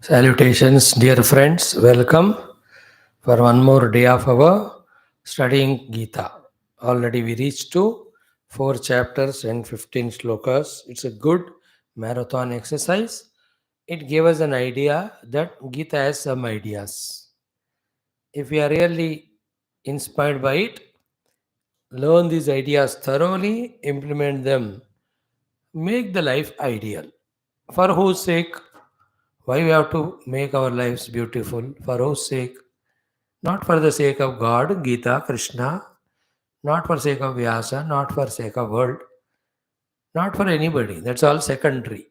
Salutations, dear friends. Welcome for one more day of our studying Geetha. Already we reached to 4 chapters and 15 shlokas. It's a good marathon exercise. It gave us an idea that Geetha has some ideas. If we are really inspired by it, learn these ideas thoroughly, implement them, make the life ideal. For whose sake? Why we have to make our lives beautiful? For whose sake? Not for the sake of God, Geetha, Krishna, not for sake of Vyasa, not for sake of world, not for anybody. That's all secondary.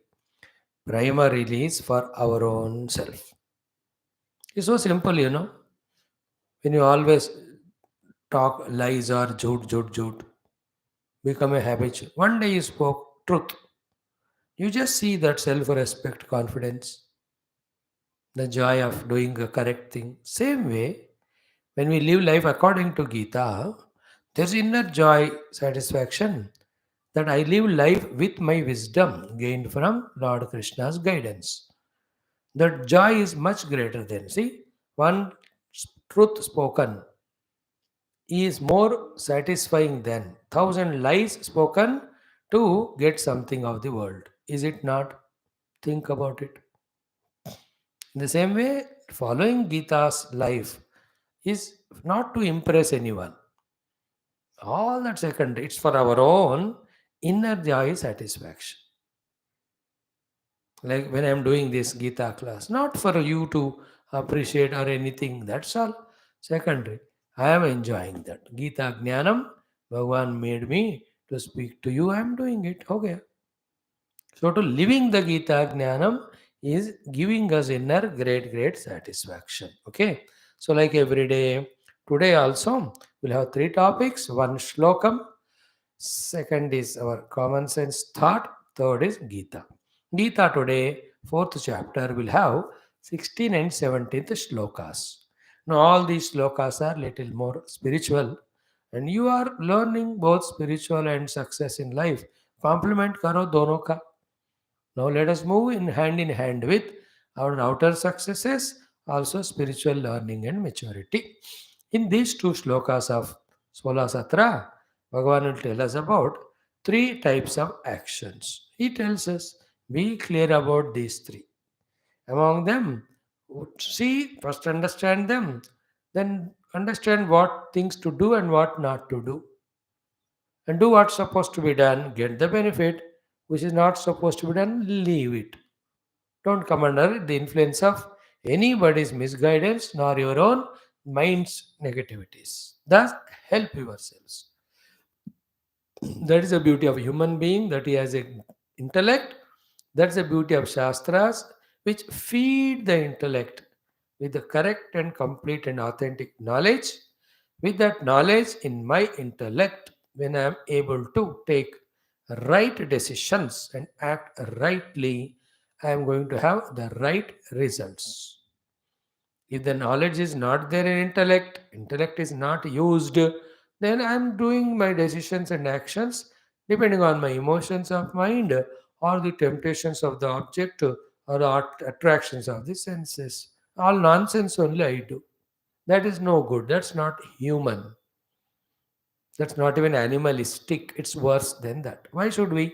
Primarily is for our own self. It's so simple. When you always talk lies or joot, become a habit. One day you spoke truth. You just see that self-respect, confidence, the joy of doing the correct thing. Same way, when we live life according to Gita, there's inner joy, satisfaction that I live life with my wisdom gained from Lord Krishna's guidance. That joy is much greater than, see, one truth spoken is more satisfying than thousand lies spoken to get something of the world. Is it not? Think about it. In the same way, following Gita's life is not to impress anyone. All that secondary. It's for our own inner joy satisfaction. Like when I'm doing this Gita class, not for you to appreciate or anything. That's all secondary. I am enjoying that. Gita Jnanam, Bhagavan made me to speak to you. I'm doing it. Okay. So to living the Gita Jnanam is giving us inner great satisfaction. Okay. So like every day, today also we'll have 3 topics. One shlokam, second is our common sense thought, third is Gita. Gita today, fourth chapter, will have 16 and 17th shlokas. Now all these shlokas are little more spiritual and you are learning both spiritual and success in life. Complement karo dono ka. Now let us move in hand with our outer successes, also spiritual learning and maturity. In these 2 shlokas of Sola Satra, Bhagavan will tell us about 3 types of actions. He tells us, be clear about these 3. Among them, see, first understand them, then understand what things to do and what not to do. And do what's supposed to be done, get the benefit, which is not supposed to be done, leave it. Don't come under the influence of anybody's misguidance nor your own mind's negativities. Thus, help yourselves. That is the beauty of a human being, that he has a intellect. That's the beauty of Shastras, which feed the intellect with the correct and complete and authentic knowledge. With that knowledge in my intellect, when I am able to take right decisions and act rightly, I am going to have the right results. If the knowledge is not there in intellect is not used, then I am doing my decisions and actions depending on my emotions of mind or the temptations of the object or the attractions of the senses. All nonsense only I do. That is no good. That's not human. That's not even animalistic. It's worse than that. Why should we?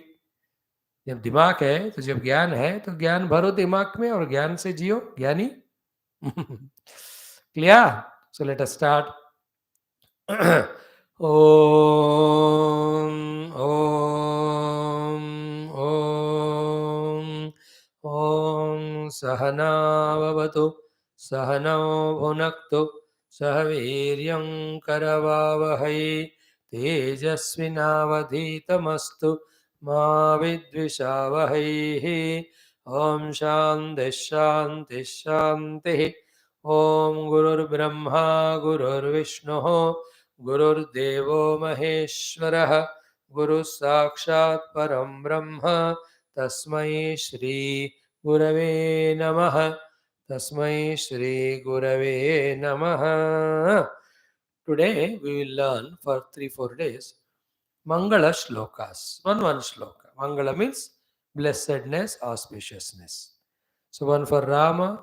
जब दिमाग है तो जब ज्ञान है तो ज्ञान भरो दिमाग में और ज्ञान से जियो ज्ञानी. Clear? So let us start. Om, Om, Om, Om Sahana Vavatu, Sahano Bhunaktu, Sahaviryam Karavavahai, Tejasvinavadhitamastu, Ma Vidvishavahai, Om Shanti Shanti Shanti. ओम गुरुर्ब्रह्मा गुरुर्विष्णुः गुरुर्देवो महेश्वरः गुरु साक्षात् परं ब्रह्म तस्मै श्री गुरवे नमः तस्मै श्री गुरवे नमः. Today we will learn for 3-4 days Mangala shlokas. One shloka. Mangala means blessedness, auspiciousness. So one for Rama,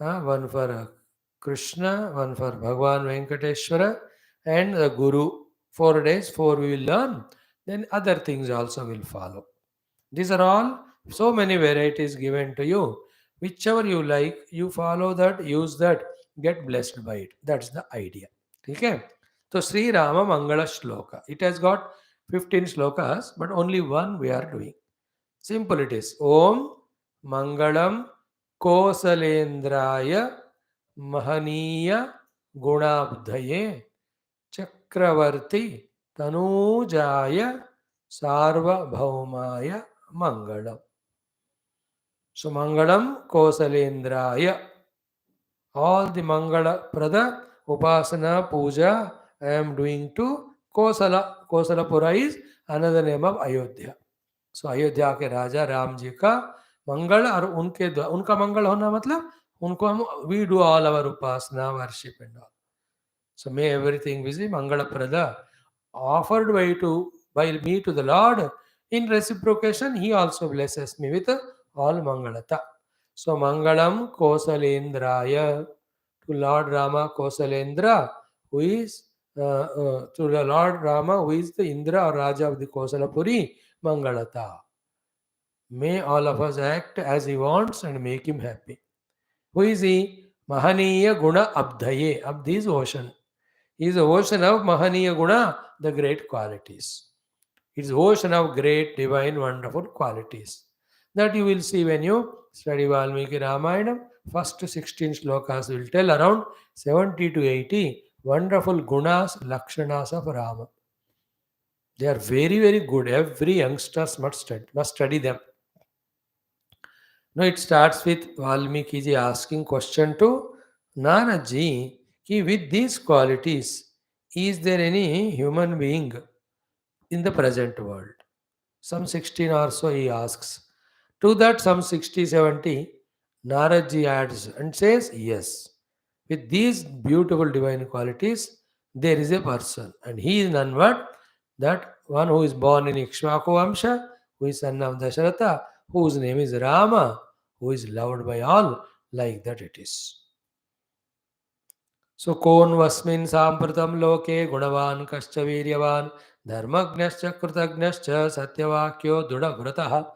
one for Krishna, one for Bhagwan Venkateshwara, and the Guru. 4 days, 4 we will learn, then other things also will follow. These are all so many varieties given to you. Whichever you like, you follow that, use that, get blessed by it. That's the idea. Okay? So Sri Rama Mangala Shloka. It has got 15 shlokas, but only one we are doing. Simple it is. Om Mangalam Kosalendraya Mahaniya Gunabdhaye Chakravarti Tanujaya Sarvabhaumaya Mangalam. So Mangalam Kosalendraya. All the Mangala Prada Upasana Puja I am doing to Kosala. Kosalapura is another name of Ayodhya. सो अयोध्या के राजा राम जी का मंगल और उनका मंगल होना मतलब उनको हम we do all our उपासना worship and all so may everything with मंगल प्रदा offered by me to the Lord. In reciprocation, He also blesses me with all Mangalata. So Mangalam Kosalendraya to Lord Rama Kosalendra, who is to the Lord Rama, who is the Indra or Raja of the Kosalapuri, Mangalata. May all of us act as he wants and make him happy. Who is he? Mahaniya Guna Abdhaye. Abdhi is ocean. He is the ocean of Mahaniya Guna, the great qualities. It is ocean of great, divine, wonderful qualities. That you will see when you study Valmiki Ramayana. First 16 shlokas will tell around 70 to 80 wonderful gunas, lakshanas of Rama. They are very, very good. Every youngster must study them. No, it starts with Valmiki ji asking question to Nana ji, ki with these qualities, is there any human being in the present world? Some 16 or so he asks. To that some 60, 70, Narad ji adds and says, yes. With these beautiful divine qualities, there is a person. And he is none but that one who is born in Ikshvaku Vamsha, who is son of Dasharatha, whose name is Rama, who is loved by all, like that it is. So, Konvasmin Sampratam Loke Gunavan Kascha Viryavan Dharmagnascha Krutagnascha Satyavakyo Dudavrataha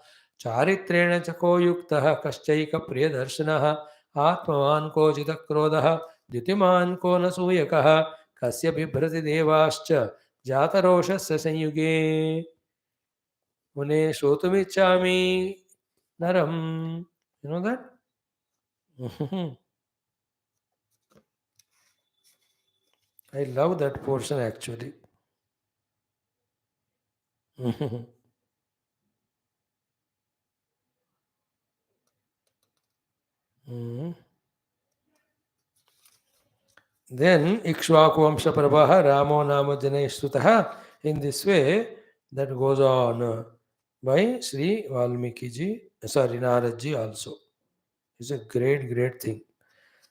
Charitrena Chako Yuktaha Kaschaika Priyadarshanaha Atmavan Ko Jitakrodaha Dyutiman Ko Nasuyakaha Kasya Bibhrati Devascha Jataroshasya Sanyuge Mune Shotumichami Naram. You know that? I love that portion actually. Mm. Then Ikshvaku Vamsha Prabha Ramo Nama Janai Sutaha. In this way, that goes on by Sri Valmiki ji, sorry, Narad ji also. It's a great, great thing.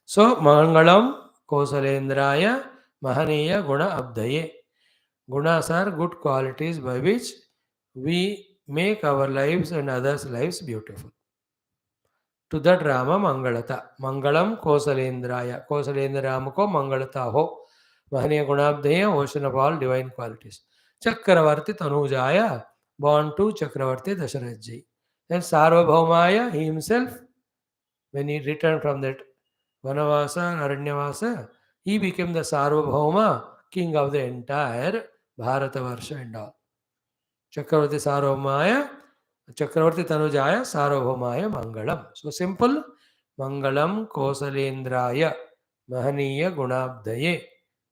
So, Mangalam Kosalendraya Mahaniya Guna Abdaye. Gunas are good qualities by which we make our lives and others' lives beautiful. To that Rama Mangalata. Mangalam Kosalendraya. Kosalendra Rama ko Mangalata ho. Mahaniya Gunabdaya, ocean of all divine qualities. Chakravarti Tanujaya, born to Chakravarti Dasharatji. Then Sarvabhaumaya, he himself, when he returned from that Vanavasa, Aranyavasa, he became the Sarvabhauma, king of the entire Bharatavarsha and all. Chakravarti Sarvabhaumaya, Chakravarti Tanujaya, Sarvabhaumaya Mangalam. So simple. Mangalam Kosalendraya, Mahaniya Gunabdaye,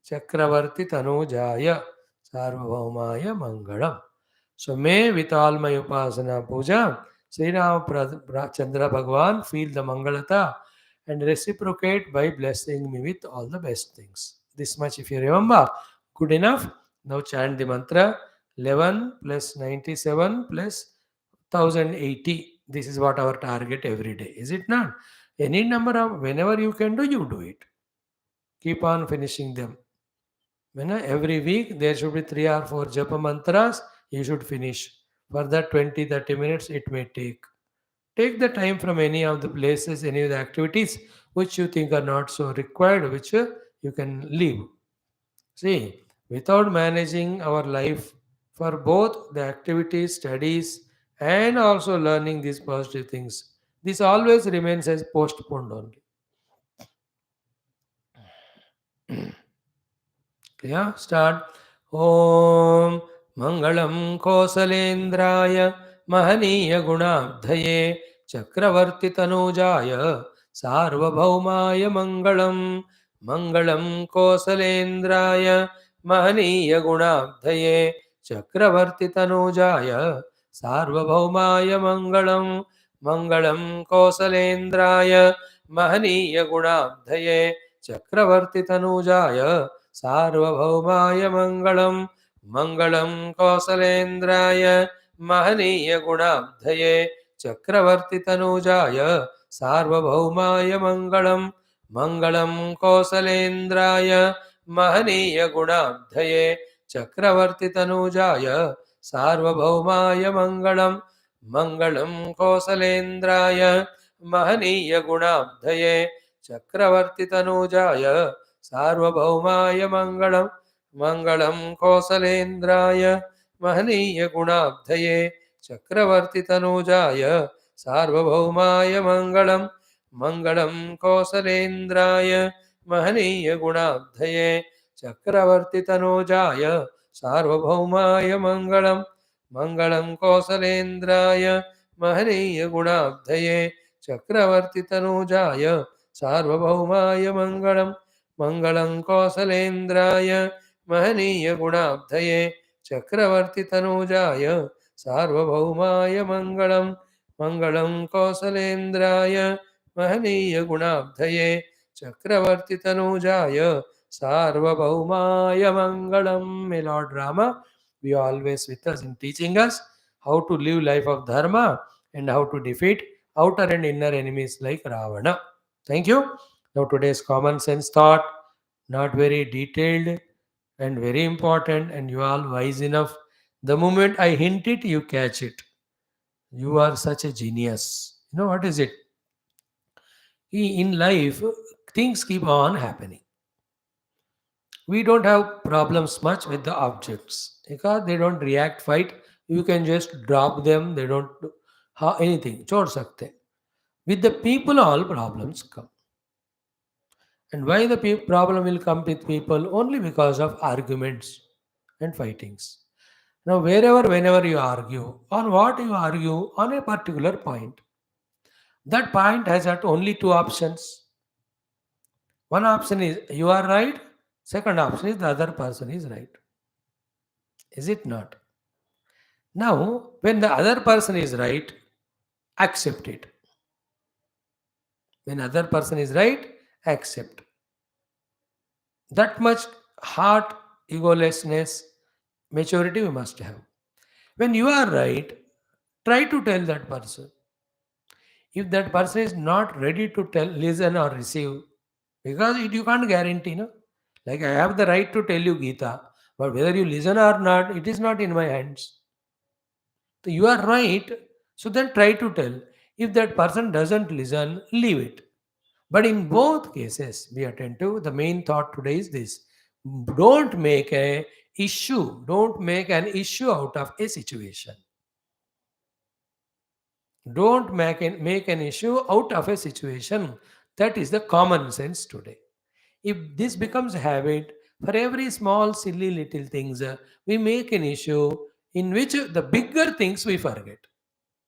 Chakravarti Tanujaya, Sarvabhaumaya Mangalam. So may with all my Upasana Puja, Sri Chandra Bhagwan feel the Mangalata and reciprocate by blessing me with all the best things. This much if you remember. Good enough. Now chant the mantra 11 plus 97 plus 1080. This is what our target every day. Is it not? Any number of whenever you can do, you do it. Keep on finishing them. Every week there should be 3 or 4 japa mantras you should finish. For that 20-30 minutes it may take. Take the time from any of the places, any of the activities which you think are not so required, which you can leave. See, without managing our life for both the activities, studies, and also learning these positive things, this always remains as postponed only. Yeah, start. Om Mangalam Kosalendraya Mahaniya Gunabdhaye Chakravarti Tanujaya Sarvabhaumaya Mangalam Mangalam Kosalendraya Mahaniya Gunabdhaye Chakravarti Tanujaya Sarvabhaumaya Mangalam Mangalam Kosalendraya Mahaniya Gunabdhaye Chakravarti Tanujaya सार्वभौमाय मङ्गलं मङ्गलं कौसलेन्द्राय महनीयगुणाब्धये चक्रवर्तितनूजाय सार्वभौमाय मङ्गलं मङ्गलं कौसलेन्द्राय महनीयगुणाब्धये चक्रवर्तितनूजाय सार्वभौमाय मङ्गलं मङ्गलं कौसलेन्द्राय महनीयगुणाब्धये चक्रवर्तितनूजाय सार्वभौमाय मङ्गलं मङ्गलं कौसलेन्द्राय महनीयगुणाब्धये चक्रवर्तितनूजाय सार्वभौमाय मङ्गलं मङ्गलं कौसलेन्द्राय महनीयगुणाब्धये चक्रवर्तितनूजाय सार्वभौमाय मङ्गलं मङ्गलं कौसलेन्द्राय महनीयगुणाब्धये चक्रवर्तितनूजाय सार्वभौमाय मङ्गलं मङ्गलं कौसलेन्द्राय महनीयगुणाब्धये चक्रवर्तितनूजाय सार्वभौमाय मङ्गलं मङ्गलं कौसलेन्द्राय महनीयगुणाब्धये चक्रवर्तितनूजाय सार्वभौमाय मङ्गलं. May Lord Rama be always with us in teaching us how to live life of dharma and how to defeat outer and inner enemies like Ravana. Thank you. Now today's common sense thought, not very detailed and very important, and you are wise enough. The moment I hint it, you catch it. You are such a genius. You know what is it? In life, things keep on happening. We don't have problems much with the objects because they don't react, fight. You can just drop them. They don't do anything. छोड़ सकते. With the people, all problems come. And why the problem will come with people? Only because of arguments and fightings. Now, whenever you argue, on what you argue on a particular point, that point has got only two options. One option is you are right, second option is the other person is right. Is it not? Now, when the other person is right, accept it. When other person is right, accept. That much heart, egolessness, maturity we must have. When you are right, try to tell that person. If that person is not ready to tell, listen or receive, because you can't guarantee, no? Like I have the right to tell you Geetha, but whether you listen or not, it is not in my hands. So you are right, so then try to tell. If that person doesn't listen, leave it. But in both cases, be attentive. The main thought today is this: don't make a issue, don't make an issue out of a situation. Don't make an issue out of a situation. That is the common sense today. If this becomes a habit, for every small, silly little things, we make an issue in which the bigger things we forget,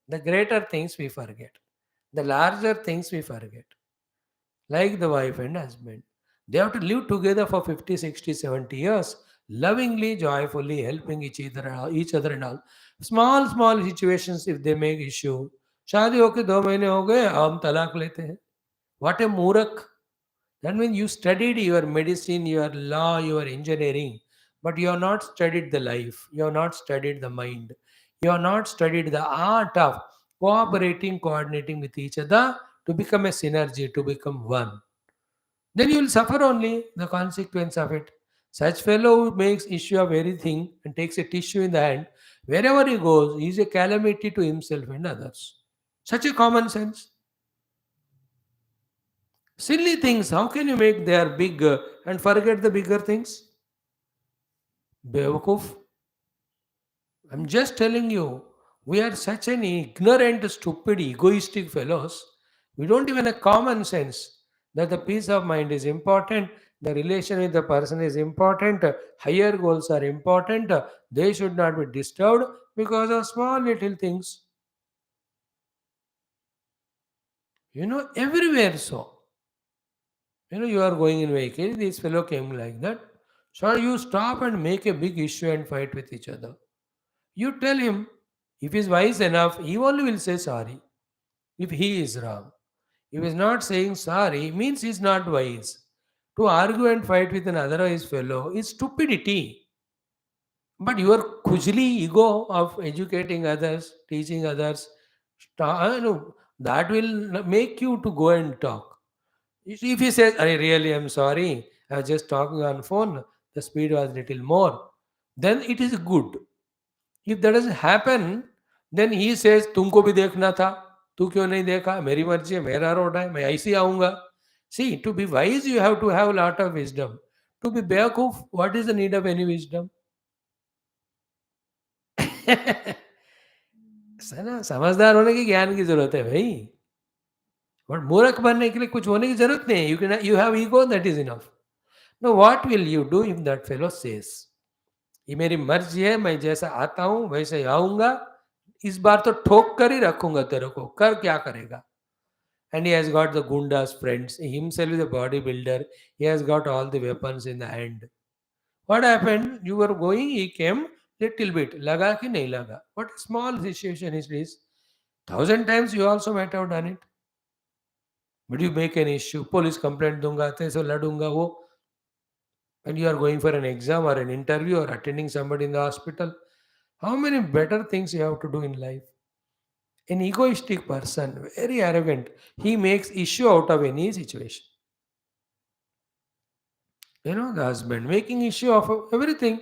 the greater things we forget, the larger things we forget, like the wife and husband. They have to live together for 50, 60, 70 years, lovingly, joyfully, helping each other and all. Small situations, if they make issue, शादी होके 2 महीने हो गए हम तलाक लेते हैं. What a मूर्ख. That means you studied your medicine, your law, your engineering, but you have not studied the life. You have not studied the mind. You have not studied the art of cooperating, coordinating with each other to become a synergy, to become one. Then you will suffer only the consequence of it. Such fellow who makes issue of everything and takes a tissue in the hand, wherever he goes, he is a calamity to himself and others. Such a common sense. Silly things, how can you make they are big and forget the bigger things? Bewakuf. I'm just telling you, we are such an ignorant, stupid, egoistic fellows. We don't even have common sense that the peace of mind is important, the relation with the person is important, higher goals are important, they should not be disturbed because of small little things. Everywhere so. You are going in vehicle, this fellow came like that. So you stop and make a big issue and fight with each other. You tell him, if he is wise enough, he only will say sorry if he is wrong. If he is not saying sorry, means he is not wise. To argue and fight with an otherwise fellow is stupidity. But your kujli ego of educating others, teaching others, that will make you to go and talk. If he says, I really am sorry, I was just talking on phone, the speed was little more, then it is good. If that doesn't happen, then he says, तुमको भी देखना था, तू क्यों नहीं देखा? मेरी मर्जी है, मेरा रोड है, मैं ऐसे ही आऊंगा. See, to be wise, you have to have a lot of wisdom. To be बेवकूफ, what is the need of any wisdom? ना समझदार होने की ज्ञान की जरूरत है भाई. बट मूर्ख बनने के लिए कुछ होने की जरूरत नहीं है. You have ego, that is enough. Know what will you do if that fellow says, ये मेरी मर्जी है, मैं जैसा आता हूं वैसे ही आऊंगा, इस बार तो ठोक कर ही रखूंगा तेरे को, कर क्या करेगा? And he has got the gundas friends, he himself is a bodybuilder, he has got all the weapons in the hand. What happened? You were going, he came, little bit laga ki nahi laga, what a small situation is this. 1,000 times you also might have done it, but you make an issue, police complaint दूंगा, तेरे से लड़ूंगा वो. And you are going for an exam or an interview or attending somebody in the hospital, how many better things you have to do in life? An egoistic person, very arrogant, he makes issue out of any situation. The husband making issue of everything.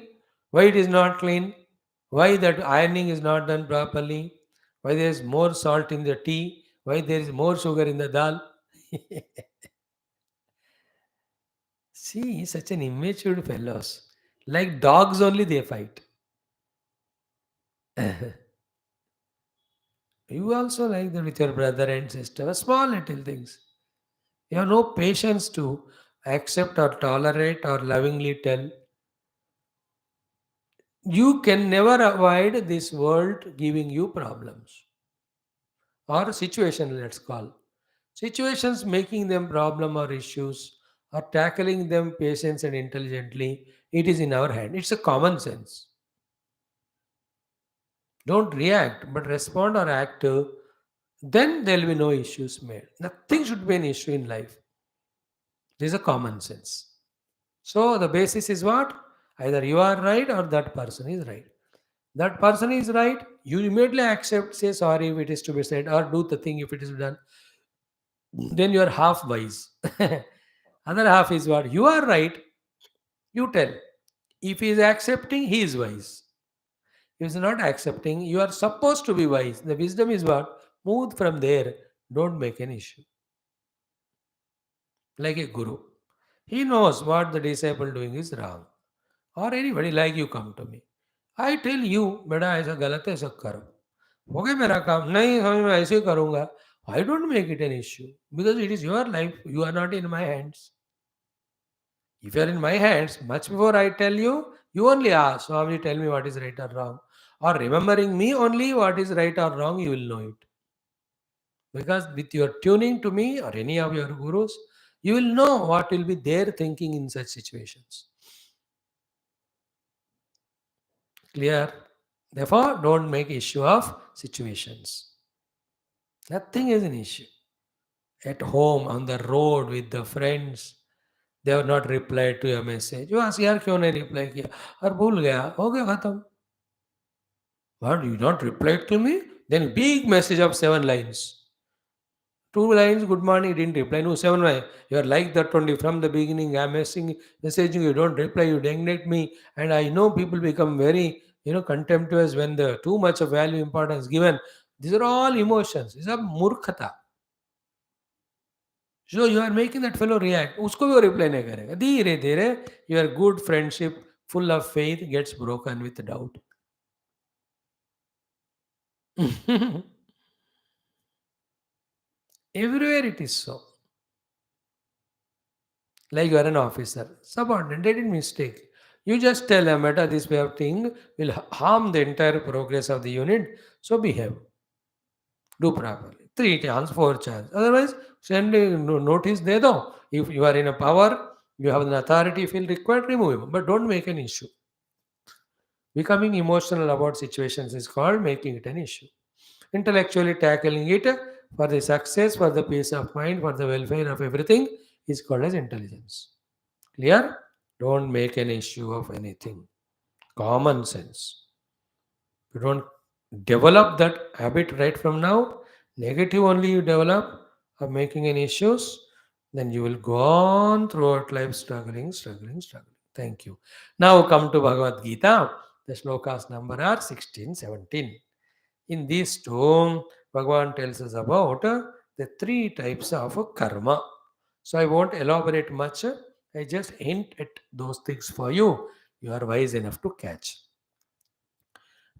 Why it is not clean? Why that ironing is not done properly? Why there is more salt in the tea? Why there is more sugar in the dal? See, such an immature fellows. Like dogs only they fight. You also like that with your brother and sister. Small little things. You have no patience to accept or tolerate or lovingly tell. You can never avoid this world giving you problems or situation, let's call. Situations making them problem or issues or tackling them patience and intelligently, it is in our hand. It's a common sense. Don't react, but respond or act. Then there will be no issues made. Nothing should be an issue in life. This is a common sense. So the basis is what? Either you are right or that person is right. That person is right, you immediately accept, say sorry if it is to be said, or do the thing if it is done. Then you are half wise. Other half is what? You are right, you tell. If he is accepting, he is wise. If he is not accepting, you are supposed to be wise. The wisdom is what? Move from there. Don't make an issue. Like a guru. He knows what the disciple doing is wrong. Or anybody like you come to me. I tell you, बेटा ऐसा गलत है, ऐसा करो. हो गया मेरा काम, नहीं समझ में ऐसे ही करूंगा. I don't make it an issue because it is your life. You are not in my hands. If you are in my hands, much before I tell you, you only ask, Swami, tell me what is right or wrong. Or remembering me only what is right or wrong, you will know it. Because with your tuning to me or any of your gurus, you will know what will be their thinking in such situations. Clear? Therefore, don't make issue of situations. Nothing is an issue. At home, on the road, with the friends, they have not replied to your message. You ask, यार क्यों नहीं reply किया? और भूल गया, हो गया खत्म. What, you not replied to me? Then big message of 7 lines. 2 lines, good morning, didn't reply. No, 7 lines. You are like that only from the beginning. I'm messaging you, don't reply, you denigrate me. And I know people become very, contemptuous when the too much of value importance given. These are all emotions. These are murkhata. So you are making that fellow react. उसको भी वो reply नहीं करेगा. धीरे धीरे your good friendship full of faith gets broken with doubt. Everywhere it is so. Like you are an officer, subordinate, they did mistake. You just tell them, "Beta, this way of thing will harm the entire progress of the unit. So behave, do properly. Three chance, four chance. Otherwise, send a notice there though. If you are in a power, you have an authority, feel required, remove him. But don't make an issue. Becoming emotional about situations is called making it an issue. Intellectually tackling it for the success, for the peace of mind, for the welfare of everything is called as intelligence. Clear? Don't make an issue of anything. Common sense. You don't develop that habit right from now. Negative only you develop of making any issues, then you will go on throughout life struggling, struggling, struggling. Thank you. Now come to Bhagavad Gita. The shlokas number are 16, 17. In these two, Bhagavan tells us about the three types of karma. So I won't elaborate much. I just hint at those things for you. You are wise enough to catch.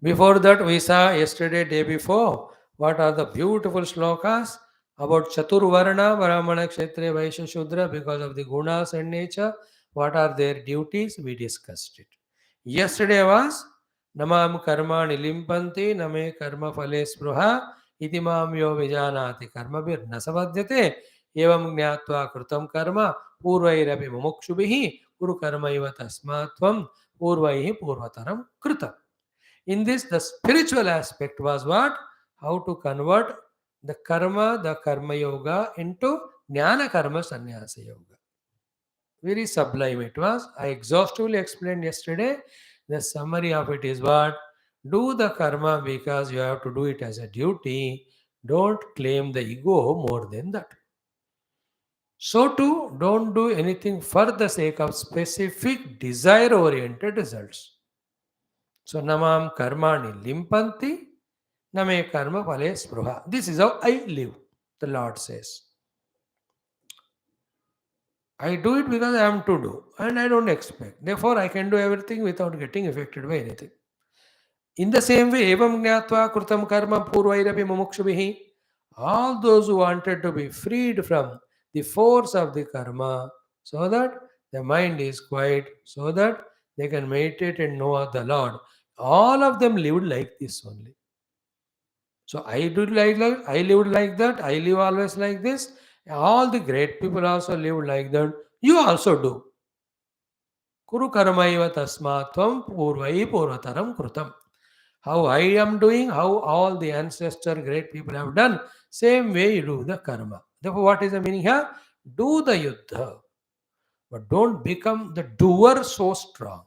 Before that, we saw yesterday, day before, what are the beautiful shlokas about Chaturvarna, Brahmana, Kshatriya, Vaishya, Shudra, because of the gunas and nature. What are their duties? We discussed it. Yesterday was Namam Karma Nilimpanti, Name Karma Phale Spruha, Itimam Yo Vijanati Karma Bir Nasavadyate, Evam Gnatva Krutam Karma, Purvairapi Mumukshubhihi, Puru Karma Iva Tasmatvam, Purvaihi Purvataram Krutam. In this, the spiritual aspect was what? How to convert the karma yoga into jnana karma sannyasa yoga. Very sublime it was. I exhaustively explained yesterday. The summary of it is what? Do the karma because you have to do it as a duty. Don't claim the ego more than that. So too, don't do anything for the sake of specific desire-oriented results. So namam karmani limpanti, name karma phale spruha. This is how I live, the Lord says. I do it because I am to do, and I don't expect. Therefore, I can do everything without getting affected by anything. In the same way, evam gnatva krutam karma purvairapi mumukshubihi. All those who wanted to be freed from the force of the karma, so that the mind is quiet, so that they can meditate and know the Lord. All of them lived like this only. So I do like that. I lived like that. I live always like this. All the great people also live like that. You also do. Kuru karmaiva tasmatvam purvai purvataram krutam. How I am doing, how all the ancestor great people have done, same way you do the karma. Therefore, what is the meaning here? Do the yuddha, but don't become the doer so strong.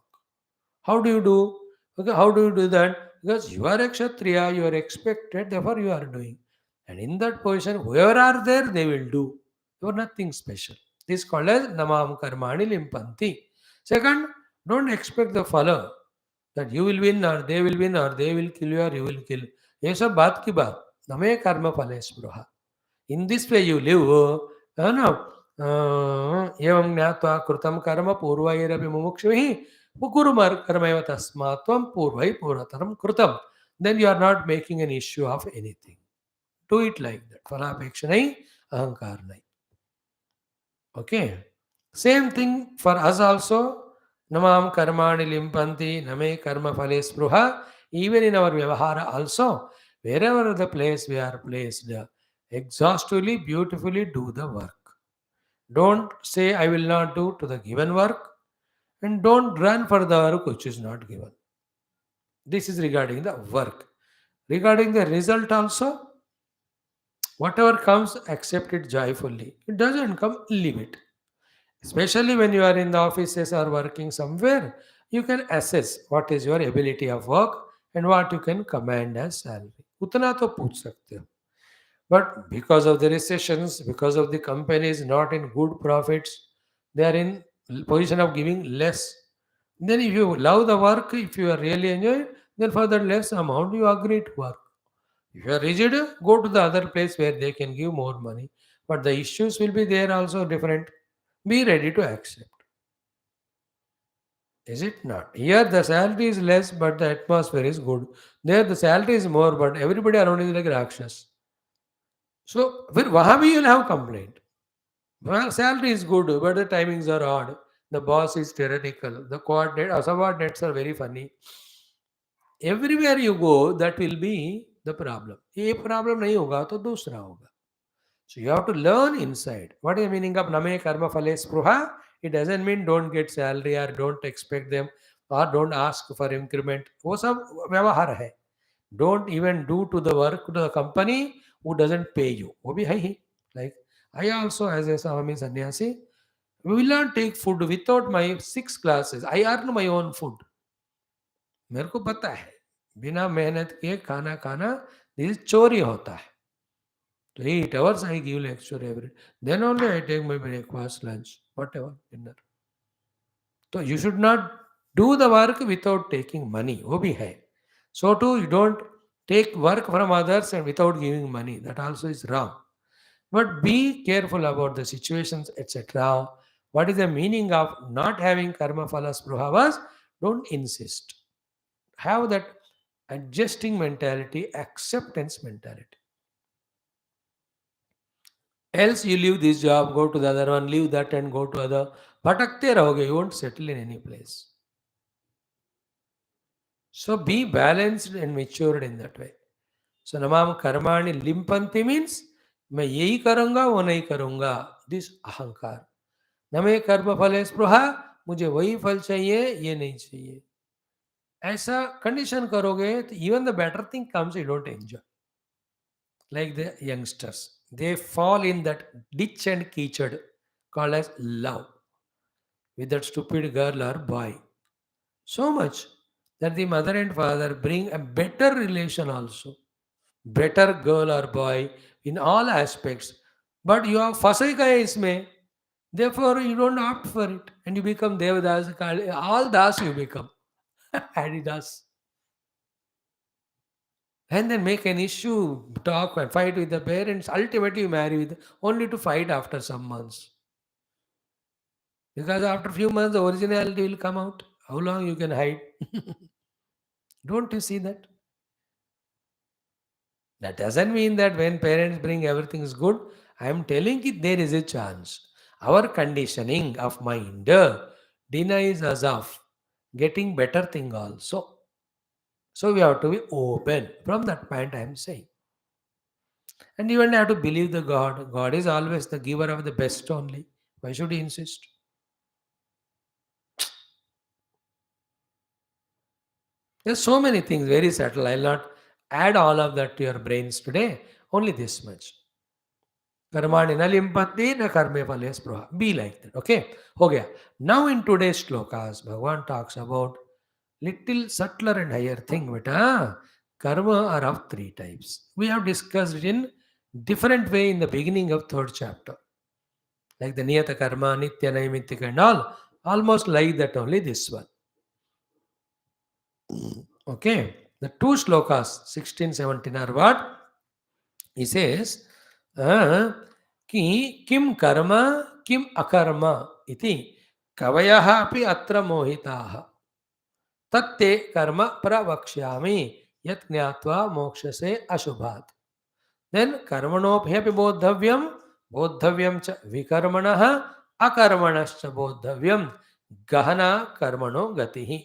How do you do? Okay, how do you do that? Because you are a kshatriya, you are expected, therefore you are doing. And in that position, whoever are there, they will do. You are nothing special. This is called as namam karmani limpanti. Second, don't expect the follow that you will win or they will kill you or you will kill. ये सब बात की बात नमे कर्म फले स्पृहा. In this way you live, है ना, एवं ज्ञात्वा कृतं कर्म पूर्वैरपि मुमुक्षुभिः कुरु कर्मैव तस्मात् त्वं पूर्वै पूर्वतरं कृतं. Then you are not making an issue of anything. Do it like that. फलापेक्षा नहीं, अहंकार नहीं. Okay. Same thing for us also. Namam karmani limpanti, name karma phale spruha. Even in our vyavahara also, wherever the place we are placed, exhaustively, beautifully do the work. Don't say, I will not do to the given work, and don't run for the work which is not given. This is regarding the work. Regarding the result also, whatever comes, accept it joyfully. It doesn't come, leave it. Especially when you are in the offices or working somewhere, you can assess what is your ability of work and what you can command as salary. उतना तो पूछ सकते हो. But because of the recessions, because of the companies not in good profits, they are in position of giving less. Then if you love the work, if you are really enjoying, then for that less amount you agree to work. If you are rigid, go to the other place where they can give more money. But the issues will be there also different. Be ready to accept. Is it not? Here the salary is less, but the atmosphere is good. There the salary is more, but everybody around is like Rakshas. So, वहाँ भी you'll have complaint. Well, salary is good, but the timings are odd. The boss is tyrannical. The subordinates are very funny. Everywhere you go, that will be the problem. ये problem नहीं होगा तो दूसरा होगा. So you have to learn inside. What is the meaning of name karma phale spruha? It doesn't mean don't get salary or don't expect them or don't ask for increment. वो सब व्यवहार है. Don't even do to the work to the company who doesn't pay you. वो भी है ही. Like I also as a Swami sannyasi, we will not take food without my 6 classes. I earn my own food. मेरे को पता है बिना मेहनत के खाना खाना दिस चोरी होता है. So 8 hours I give lecture every. Then only I take my breakfast, lunch, whatever, dinner. So you should not do the work without taking money. वो भी है. So too you don't take work from others and without giving money. That also is wrong. But be careful about the situations, etc. What is the meaning of not having karma phala spruhavas? Don't insist. Have that adjusting mentality, acceptance mentality. Else you leave this job, go to the other one, leave that and go to other. भटकते रहोगे, you won't settle in any place. So be balanced and matured in that way. So namam karmani limpanti means मैं यही करूंगा वो नहीं करूंगा. This अहंकार. नमे कर्म फले स्पृहा, मुझे वही फल चाहिए ये नहीं चाहिए. ऐसा कंडीशन करोगे तो even the better thing comes you don't enjoy. Like the youngsters, they fall in that ditch and kitchen called as love with that stupid girl or boy. So much that the mother and father bring a better relation also, better girl or boy in all aspects. But you are फंसे गए इसमें, therefore you don't opt for it and you become Devdas, all das you become, Adidas. And then make an issue, talk and fight with the parents. Ultimately, you marry with only to fight after some months. Because after few months, the originality will come out. How long you can hide? Don't you see that? That doesn't mean that when parents bring everything is good. I am telling you there is a chance. Our conditioning of mind denies us of getting better thing also. So we have to be open. From that point, I am saying. And you don't have to believe the God. God is always the giver of the best only. Why should he insist? There's so many things, very subtle. I'll not add all of that to your brains today. Only this much. Karmani na limpati na karme phale spruha. Be like that. Okay? Ho gaya. Now in today's shlokas, Bhagavan talks about little subtler and higher thing. But karma are of 3 types. We have discussed it in different way in the beginning of 3rd chapter. Like the niyata karma, nitya naimitika and all. Almost like that only this one. Okay. The 2 shlokas, 16, 17 are what? He says, कि किम कर्म किम अकर्म इति कवयः अपि अत्र मोहिताः तत्ते कर्म प्रवक्ष्यामि यत् ज्ञात्वा मोक्षसे अशुभात्. Then कर्मणोऽप्यपि बोद्धव्यं बोद्धव्यं च विकर्मणः अकर्मणश्च बोद्धव्यं गहना कर्मणो गतिः.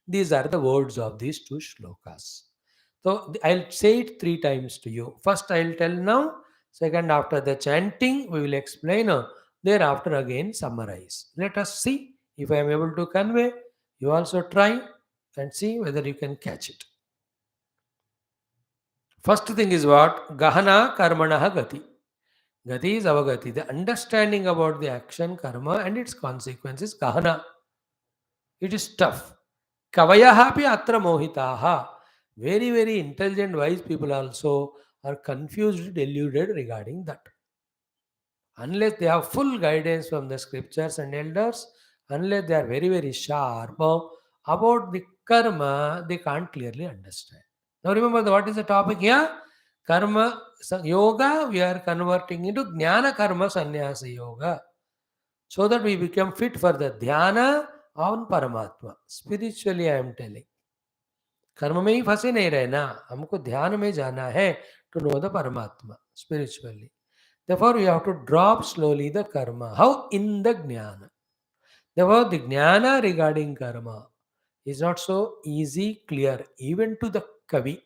These are the words of these 2 shlokas. So I'll say it 3 times to you. First I'll tell now. Second, after the chanting, we will explain. Thereafter again summarize. Let us see if I am able to convey. You also try and see whether you can catch it. First thing is what? Gahana karmanaha gati. Gati is avagati. The understanding about the action, karma and its consequences. Gahana. It is tough. Kavayaha pi atra mohitaha. Very, very intelligent, wise people also are confused, deluded regarding that. Unless they have full guidance from the scriptures and elders, unless they are very, very sharp about the karma, they can't clearly understand. Now remember, what is the topic here? Karma yoga, we are converting into Jnana Karma Sannyasa Yoga. So that we become fit for the Dhyana on Paramatma. Spiritually, I am telling. कर्म में ही फंसे नहीं रहना, हमको ध्यान में जाना है to know the Paramatma spiritually. Therefore, we have to drop slowly the karma. How? In the jnana. Therefore, the jnana regarding karma is not so easy, clear, even to the Kavi.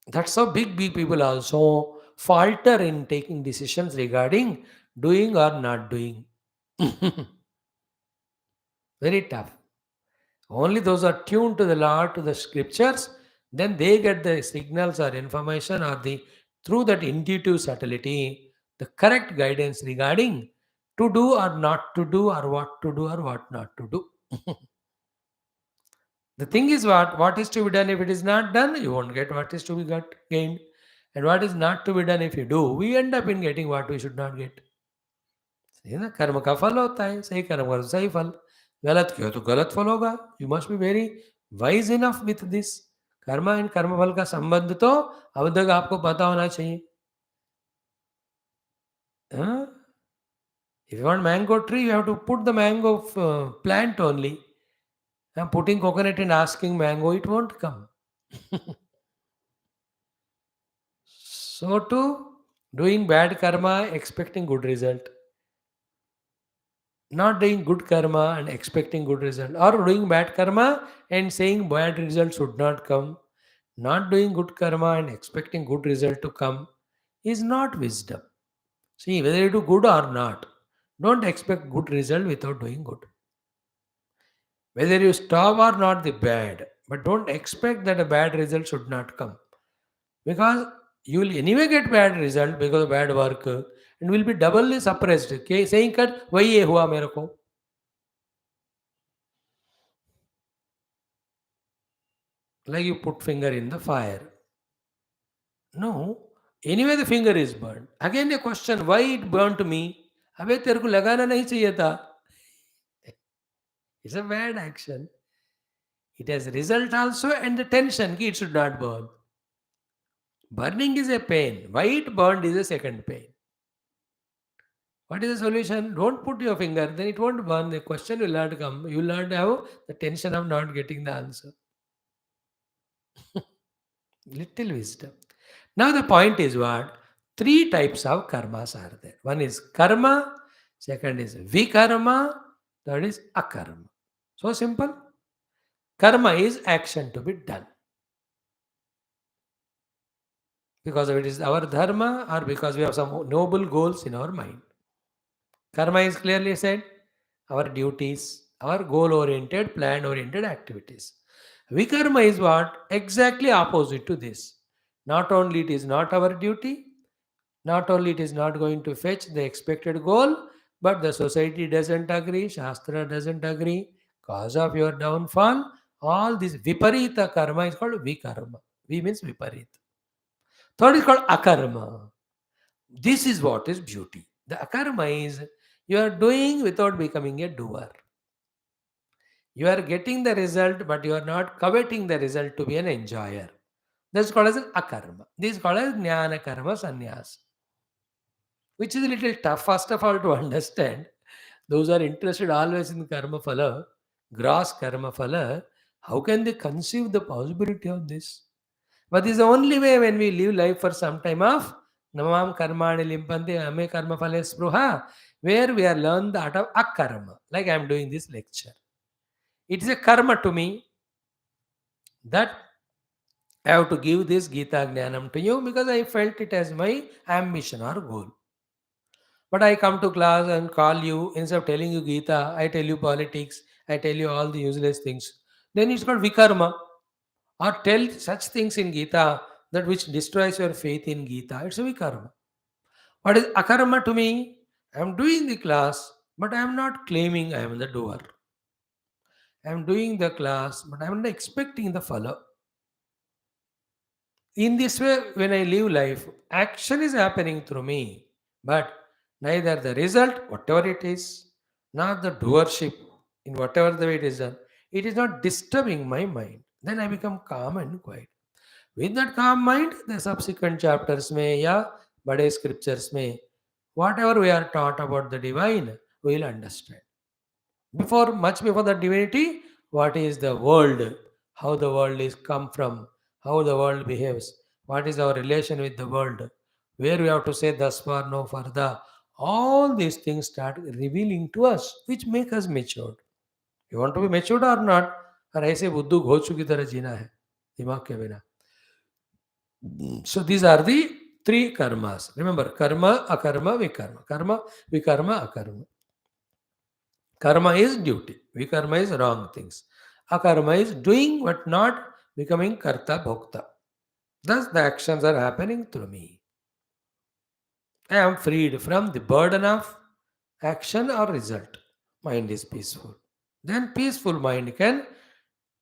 That's how big people also falter in taking decisions regarding doing or not doing. Very tough. Only those are tuned to the Lord, to the scriptures, then they get the signals or information or the through that intuitive subtlety, the correct guidance regarding to do or not to do or what to do or what not to do. The thing is what is to be done. If it is not done, you won't get what is to be got gained. And what is not to be done, if you do, we end up in getting what we should not get. सही ना, कर्म का फल होता है, सही कर्म करो तो सही फल, गलत किया तो गलत फल होगा. You must be very wise enough with this. कर्म एंड कर्मफल का संबंध तो अब तक आपको पता होना चाहिए. If you want mango tree, you have to put the mango plant only. Putting coconut and asking mango, it won't come. So too, doing bad karma, expecting good result. Not doing good karma and expecting good result, or doing bad karma and saying bad result should not come. Not doing good karma and expecting good result to come is not wisdom. See, whether you do good or not, don't expect good result without doing good. Whether you stop or not the bad, but don't expect that a bad result should not come, because you will anyway get bad result because of bad work, and will be doubly suppressed. Okay? Saying cut, why ye hua mere ko? Like you put finger in the fire. No. Anyway, the finger is burned. Again, a question: why it burned me? अबे तेरे को लगाना नहीं चाहिए था. It's a bad action. It has result also and the tension. Ki it should not burn. Burning is a pain. Why it burned is a second pain. What is the solution? Don't put your finger, then it won't burn. The question will not come. You will not have the tension of not getting the answer. Little wisdom. Now the point is what? Three types of karmas are there. One is karma, second is vikarma, third is akarma. So simple. Karma is action to be done. Because it is our dharma or because we have some noble goals in our mind. Karma is clearly said, our duties, our goal-oriented, plan-oriented activities. Vikarma is what? Exactly opposite to this. Not only it is not our duty, not only it is not going to fetch the expected goal, but the society doesn't agree, Shastra doesn't agree, cause of your downfall, all this viparita karma is called vikarma. Vi means viparita. Third is called akarma. This is what is beauty. The akarma is you are doing without becoming a doer. You are getting the result, but you are not coveting the result to be an enjoyer. That's called as an akarma. This is called as jnana karma sannyas, which is a little tough, first of all, to understand. Those are interested always in karma phala, gross karma phala. How can they conceive the possibility of this? But this is the only way when we live life for some time of namam karmani limpante ame karma phale spruha, where we are learned the art of akarma. Like I am doing this lecture. It is a karma to me that I have to give this Gita Jnanam to you because I felt it as my ambition or goal. But I come to class and call you, instead of telling you Gita, I tell you politics, I tell you all the useless things. Then it's called vikarma. Or tell such things in Gita that which destroys your faith in Gita. It's a vikarma. What is akarma to me? I am doing the class, but I am not claiming I am the doer. I am doing the class, but I am not expecting the follow. In this way, when I live life, action is happening through me, but neither the result, whatever it is, nor the doership, in whatever the way it is done, it is not disturbing my mind. Then I become calm and quiet. With that calm mind, the subsequent chapters may, yeah, bade scriptures may, whatever we are taught about the divine, we will understand. Much before the divinity, what is the world, how the world is come from, how the world behaves, what is our relation with the world, where we have to say thus far, no further. All these things start revealing to us, which make us matured. You want to be matured or not? और ऐसे बुद्धू घोचू की तरह जीना है दिमाग के बिना. So these are the three karmas. Remember, karma, akarma, vikarma. Karma, vikarma, akarma. Karma is duty. Vikarma is wrong things. Akarma is doing but not becoming karta bhokta. Thus the actions are happening through me. I am freed from the burden of action or result. Mind is peaceful. Then peaceful mind can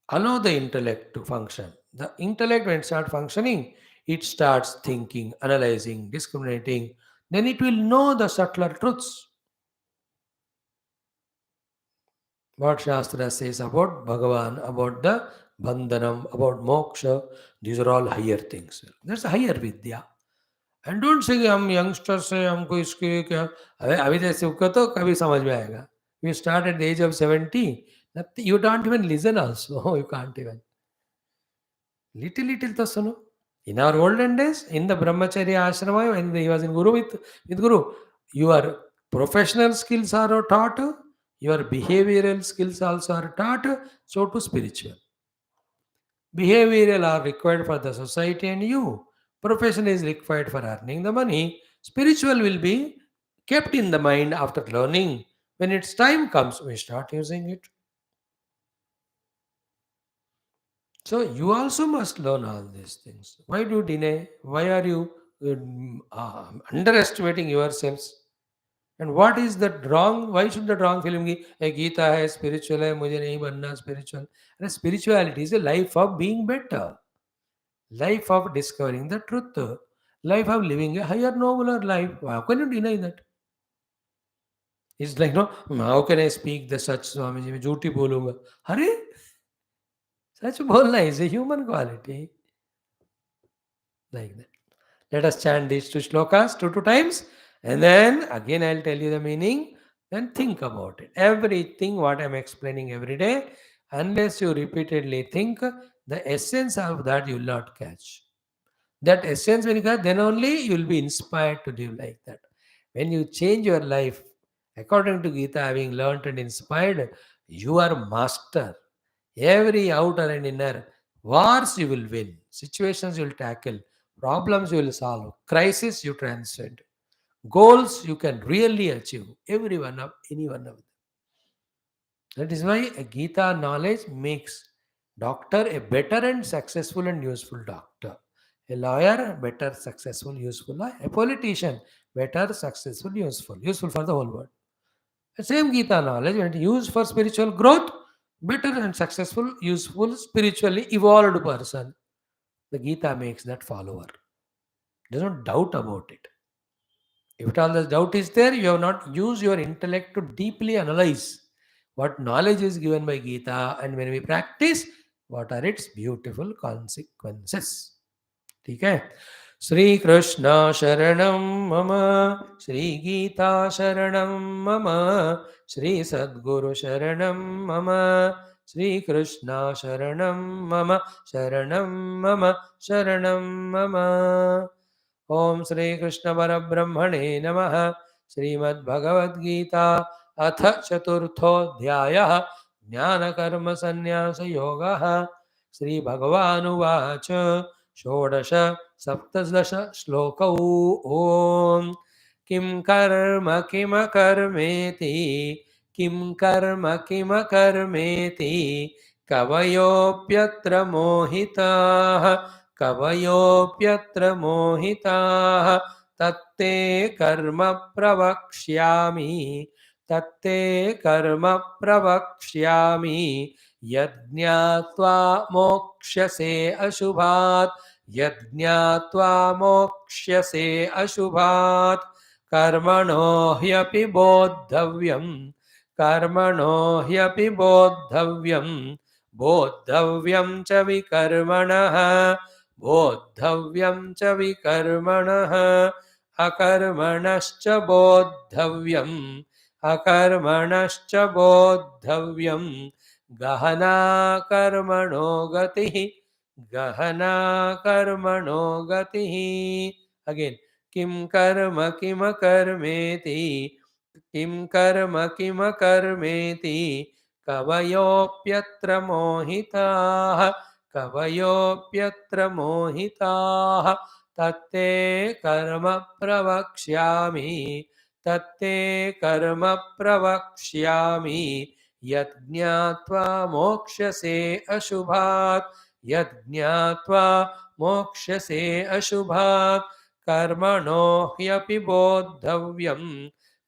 allow the intellect to function. The intellect, when it starts functioning, it starts thinking, analyzing, discriminating. Then it will know the subtler truths. What Shastra says about Bhagavan, about the Bandhanam, about Moksha, these are all higher things. That's a higher Vidya. And don't say कि हम youngsters हैं हमको इसके लिए क्या अबे अभी जैसे उसको तो कभी समझ में आएगा. You start at the age of 70, you don't even listen also. You can't even. Little तो सुनो. In our olden days, in the Brahmacharya ashrama, when he was in Guru with Guru, your professional skills are taught, your behavioral skills also are taught, so to spiritual. Behavioral are required for the society and you. Profession is required for earning the money. Spiritual will be kept in the mind after learning. When its time comes, we start using it. So you also must learn all these things. Why do you deny? Why are you underestimating yourselves? And what is that wrong? Why should that wrong feeling be? A Geetha hai, spiritual hai, mujhe nahi banna spiritual. And spirituality is a life of being better, life of discovering the truth, life of living a higher, nobler life. How can you deny that? It's like, no, how can I speak the such Swamiji? मैं झूठी बोलूंगा. अरे सच बोलना is a human quality. Like that. Let us chant these two shlokas two times, and then again I'll tell you the meaning. Then think about it. Everything what I'm explaining every day, unless you repeatedly think, the essence of that you will not catch. That essence when you catch, then only you will be inspired to live like that. When you change your life according to Gita, having learnt and inspired, you are master. Every outer and inner wars you will win, situations you will tackle, problems you will solve, crisis you transcend, goals you can really achieve. Every one of any one of them. That is why a Gita knowledge makes doctor a better and successful and useful doctor. A lawyer, a better, successful, useful lawyer. A politician, better, successful, useful for the whole world. The same Gita knowledge, when it used for spiritual growth, better and successful, useful, spiritually evolved person. The Gita makes that follower. There's no doubt about it. If at all the doubt is there, you have not used your intellect to deeply analyze what knowledge is given by Gita, and when we practice, what are its beautiful consequences. ठीक है. श्री कृष्ण शरणं मम, श्री गीता शरणं मम, श्री सद्गुरु शरणं मम, श्री कृष्ण शरणं मम, शरणं मम, शरणं मम. ओम श्री कृष्ण परब्रह्मणे नमः. श्रीमद्भगवद्गीता अथ चतुर्थोऽध्यायः ज्ञानकर्म संन्यास योगः. श्री भगवानुवाच षोडश सप्तदश श्लोकौ. ओम किं कर्म किमकर्मेति, किं कर्म किमकर्मेति, कवयोऽप्यत्र मोहिताः, कवयोऽप्यत्र मोहिताः. तत्ते कर्म प्रवक्ष्यामि, तत्ते कर्म प्रवक्ष्यामि. यज्ञात्वा मोक्ष्यसे अशुभात्, यज्ञात्वा मोक्ष्यसे अशुभात्. कर्मणो ह्यपि बोद्धव्यं, कर्मणो ह्यपि बोद्धव्यं, बोद्धव्यं च विकर्मणः, बोद्धव्यं च विकर्मणः अकर्मणश्च बोद्धव्यम् अकर्मणश्च बोद्धव्यं गहना कर्मणो गतिः गहना कर्मणो गतिः अगेन किं कर्म किमकर्मेति किं कर्म किमकर्मेति कवयोऽप्यत्र मोहिताः कवयोऽप्यत्र मोहिताः तत्ते कर्म प्रवक्ष्यामि तत्ते कर्म प्रवक्ष्यामि यत् ज्ञात्वा मोक्ष्यसे अशुभात् यत् ज्ञात्वा मोक्ष्यसे अशुभात् कर्मणो ह्यपि बोद्धव्यं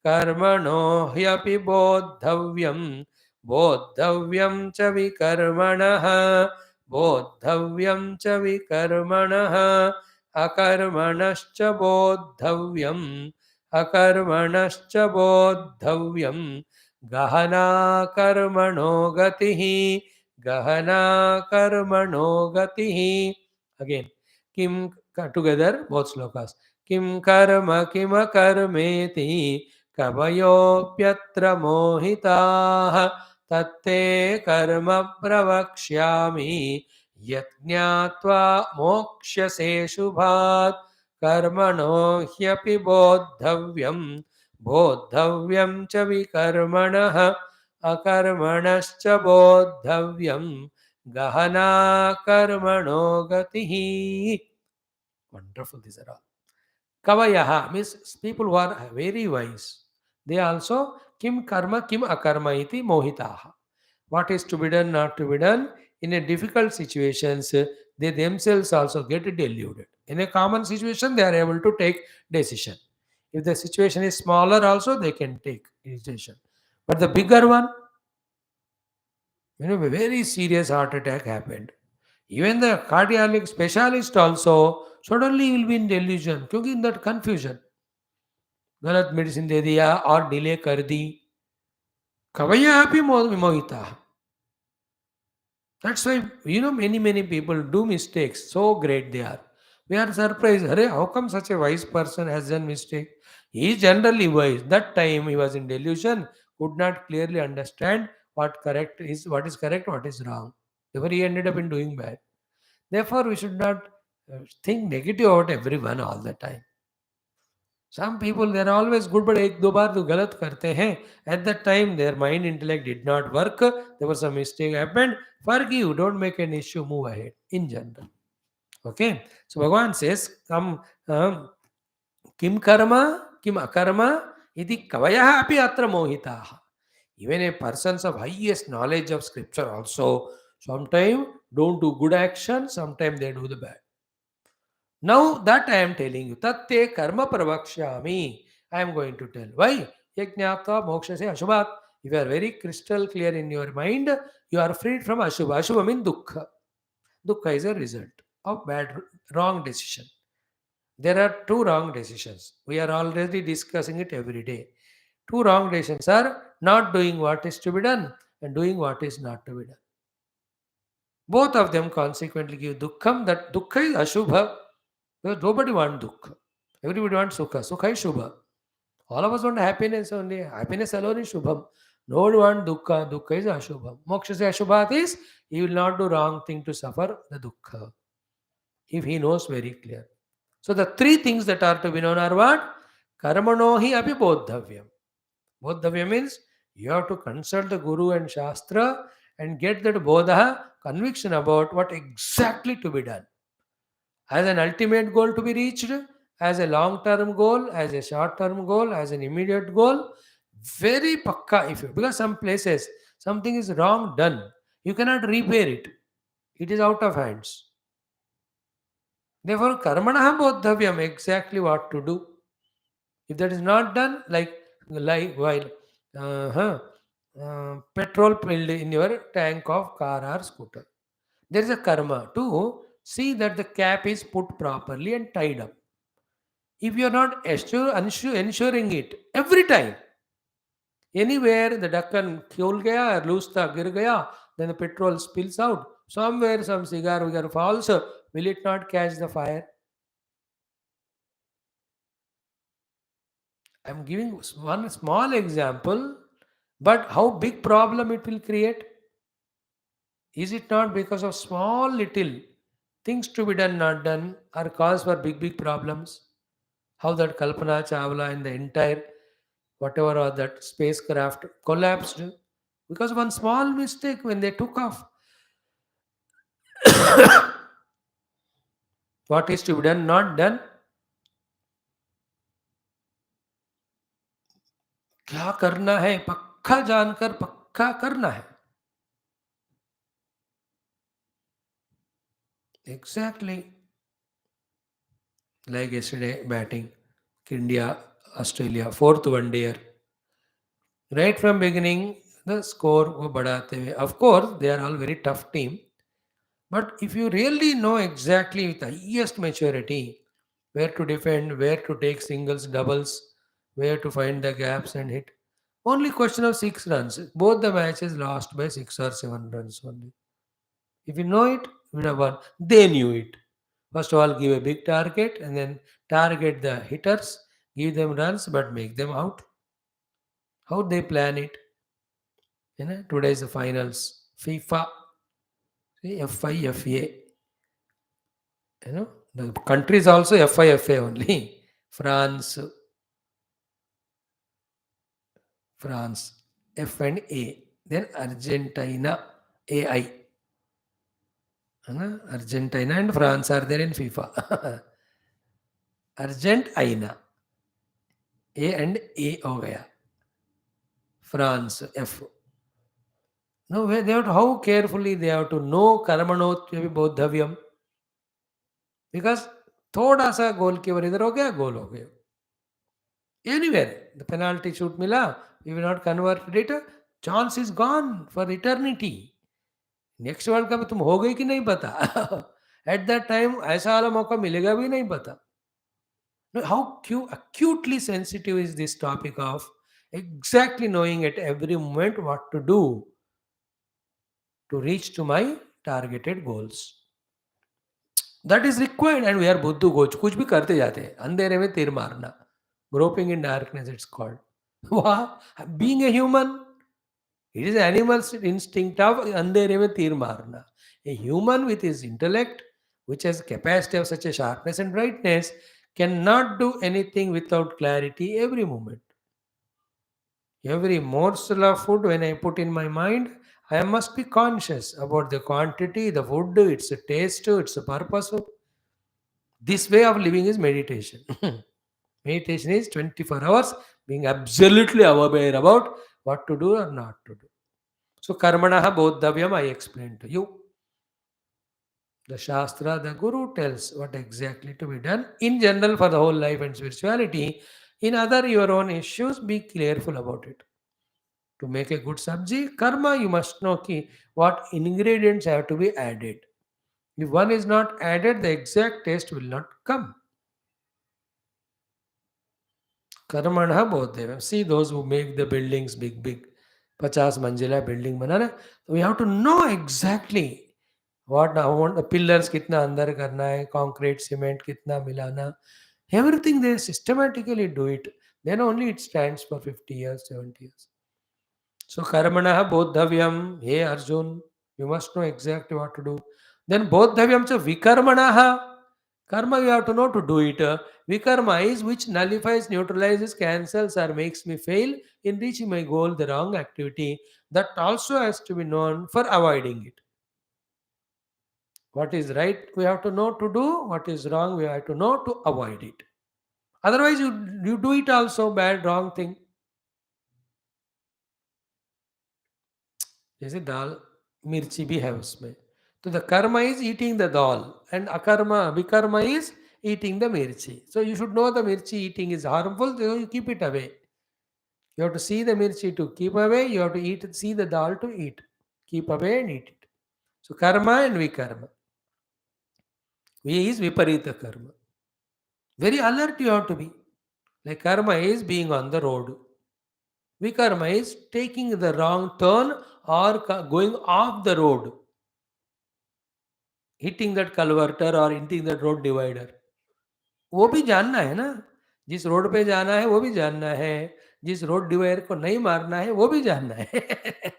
कर्मणो ह्यपि बोद्धव्यं बोद्धव्यं च विकर्मणः बोद्धव्यं च विकर्मणः अकर्मणश्च बोद्धव्यम् अकर्मणश्च बोद्धव्यं गहना कर्मणो गतिः गहना कर्मणो गतिः अगेन किम together both slokas किं कर्म किमकर्मेति कवयोऽप्यत्र मोहिताः तत्ते कर्म प्रवक्ष्यामि यत् ज्ञात्वा मोक्ष्यसे शुभात् कर्मणो ह्यपि बोद्धव्यं बोद्धव्यं च विकर्मणः अकर्मणश्च बोद्धव्यं गहना कर्मणो गतिः. Wonderful, these are all. Kavayaha means people who are very wise. They also kim karma kim akarma iti mohitaha. What is to be done, not to be done. In a difficult situations, they themselves also get deluded. In a common situation, they are able to take decision. If the situation is smaller, also they can take decision. But the bigger one, a very serious heart attack happened. Even the cardiac specialist also suddenly will be in delusion, क्योंकि in that confusion. गलत medicine दे दिया और delay कर दी कवैया भी मोहिता. That's why many people do mistakes. So great they are. We are surprised. Arey, how come such a wise person has done mistake? He is generally wise. That time he was in delusion, could not clearly understand what is correct, what is wrong. Therefore, he ended up in doing bad. Therefore, we should not think negative about everyone all the time. Some people they are always good, but एक दो बार तो गलत करते हैं. At that time, their mind intellect did not work. There was a mistake happened. Forgive. Don't make an issue. Move ahead. In general. Okay. So Bhagavan says, "Kam kim karma kim akarma iti kavayah api atra mohitaha." Even a persons of highest knowledge of scripture also sometimes don't do good action. Sometimes they do the bad. Now that I am telling you, tatte karma pravakshyami. I am going to tell. Why? Yajnata moksha se ashubhat. If you are very crystal clear in your mind, you are freed from ashubha. Ashubha means dukkha. Dukkha is a result of wrong decision. There are two wrong decisions. We are already discussing it every day. Two wrong decisions are not doing what is to be done and doing what is not to be done. Both of them consequently give dukkham. That dukkha is ashubha. Because nobody wants dukkha. Everybody wants sukha. Sukha is shubha. All of us want happiness only. Happiness alone is shubham. Nobody wants dukkha. Dukkha is ashubham. Moksha se ashubhat is he will not do wrong thing to suffer the dukkha. If he knows very clear. So the three things that are to be known are what? Karmano hi api bodhavyam. Bodhavya means you have to consult the Guru and Shastra and get that bodha, conviction about what exactly to be done. As an ultimate goal to be reached, as a long term goal, as a short term goal, as an immediate goal, very pakka. Because some places something is wrong done, you cannot repair it. It is out of hands. Therefore, karmanah bodhavyam, exactly what to do. If that is not done, like while petrol filled in your tank of car or scooter, there is a karma to see that the cap is put properly and tied up. If you are not ensuring it every time, anywhere the ढक्कन खोल गया, loose था, गिर गया, then the petrol spills out. Somewhere some cigar falls, will it not catch the fire? I'm giving one small example, but how big problem it will create? Is it not because of small little things to be done, not done, are cause for big, big problems? How that Kalpana Chawla and the entire whatever or that spacecraft collapsed because one small mistake when they took off. What is to be done, not done. क्या करना है पक्का जानकर पक्का करना है. Exactly like yesterday batting India, Australia, fourth one day. Right from beginning, the score को बढ़ाते हुए. Of course, they are all very tough team. But if you really know exactly with the highest maturity where to defend, where to take singles, doubles, where to find the gaps and hit, only question of 6 runs. Both the matches lost by 6 or 7 runs only. If you know it, you would have won. They knew it. First of all, give a big target and then target the hitters, give them runs but make them out. How they plan it? Today's the finals. FIFA, FIFA. The country is also FIFA only. France, France, F and A. Then Argentina, AI. Argentina and France are there in FIFA. Argentina, A and A हो गया. France, F. No, they have to, how carefully they have to know कर्मणोत बोधव्यम. Because थोड़ा सा goal keeper इधर हो गया, गोल हो गया. Anywhere, the penalty shoot mila, we will not convert it. Chance is gone for eternity. Next world cup तुम हो गई कि नहीं पता. एट दैट टाइम ऐसा वाला मौका मिलेगा भी नहीं पता. How acutely sensitive is this topic of exactly knowing at every moment what to do to reach to my targeted goals. That is required and we are बुद्धू गोच कुछ भी करते जाते हैं अंधेरे में तीर मारना. Groping in darkness it's called. Wow, being a human, it is animal's instinct of अंधेरे में तीर मारना. A human with his intellect, which has capacity of such a sharpness and brightness, cannot do anything without clarity every moment. Every morsel of food when I put in my mind, I must be conscious about the quantity, the food, its taste, its purpose. This way of living is meditation. Meditation is 24 hours being absolutely aware about what to do or not to do. So, karmanaha bodhavyam I explained to you. The Shastra, the Guru tells what exactly to be done in general for the whole life and spirituality. In other your own issues, be careful about it. To make a good sabji, karma, you must know what ingredients have to be added. If one is not added, the exact taste will not come. Karmana bodheva. See those who make the buildings big, big, 50 manzila building banana. We have to know exactly what now the pillars kitna andar karna hai, concrete, cement kitna milana. Everything they systematically do it. Then only it stands for 50 years, 70 years. So karmana bodhavyam, hey Arjun, you must know exactly what to do. Then bodhavyam cha vikarmanaha. Karma you have to know to do it. Vikarma is which nullifies, neutralizes, cancels, or makes me fail in reaching my goal, the wrong activity. That also has to be known for avoiding it. What is right, we have to know to do. What is wrong, we have to know to avoid it. Otherwise, you do it also bad, wrong thing. जैसे दाल मिर्ची भी है उसमें तो the karma is eating the dal and akarma vikarma is eating the mirchi. So you should know the mirchi eating is harmful, so you keep it away. You have to see the mirchi to keep away, you have to see the dal to eat. Keep away and eat it. So karma and vikarma. V is viparita karma. Very alert you have to be. Like karma is being on the road. Vikarma is taking the wrong turn or going off the road. hitting that culverter or hitting that road divider. वो भी जानना है ना, जिस road पे जाना है वो भी जानना है, जिस रोड डिवाइडर को नहीं मारना है वो भी जानना है.